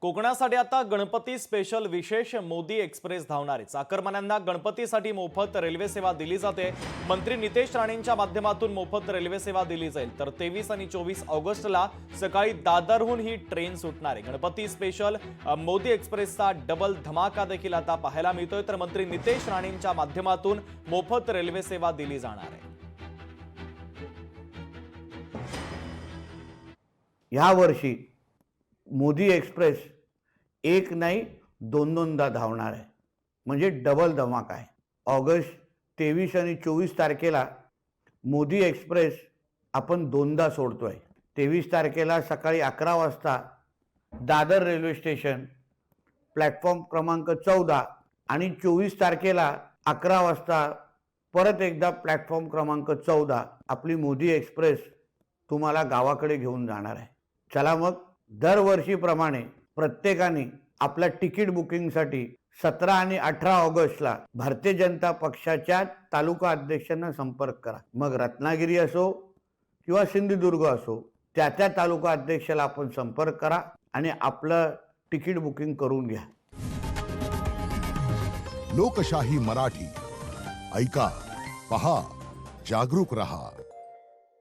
कोकणासाठी आता गणपती स्पेशल विशेष मोदी एक्सप्रेस धावणार आहे। चाकरमान्यांना गणपतीसाठी मोफत रेल्वे सेवा दिली जाते। मंत्री नितेश राणेंच्या माध्यमातून मोफत रेल्वे सेवा दिली जाईल। तर 23 आणि 24 ऑगस्टला सकाळी दादरहून ही ट्रेन सुटणार आहे। गणपती स्पेशल मोदी एक्सप्रेसचा डबल धमाका देखील आता पाहायला मिळतोय। तर मंत्री नितेश राणेंच्या माध्यमातून मोफत रेल्वे सेवा दिली जाणार आहे। या वर्षी मोदी एक्सप्रेस एक नाही दोनदा धावणार आहे, म्हणजे डबल धमाका आहे। ऑगस्ट 23 आणि 24 तारखेला मोदी एक्सप्रेस आपण दोनदा सोडतोय। 23 तारखेला सकाळी 11 वाजता दादर रेल्वे स्टेशन प्लॅटफॉर्म क्रमांक 14 आणि 24 तारखेला 11 वाजता परत एकदा प्लॅटफॉर्म क्रमांक 14 आपली मोदी एक्सप्रेस तुम्हाला गावाकडे घेऊन जाणार आहे। चला मग दरवर्षीप्रमाणे प्रत्येकाने आपल्या तिकीट बुकिंगसाठी 17 आणि 18 ऑगस्टला भारतीय जनता पक्षाच्या तालुका अध्यक्षांना संपर्क करा। मग रत्नागिरी असो किंवा सिंधुदुर्ग असो, त्या तालुका अध्यक्षाला आपण संपर्क करा आणि आपलं तिकीट बुकिंग करून घ्या। लोकशाही मराठी ऐका, पहा, जागरूक रहा।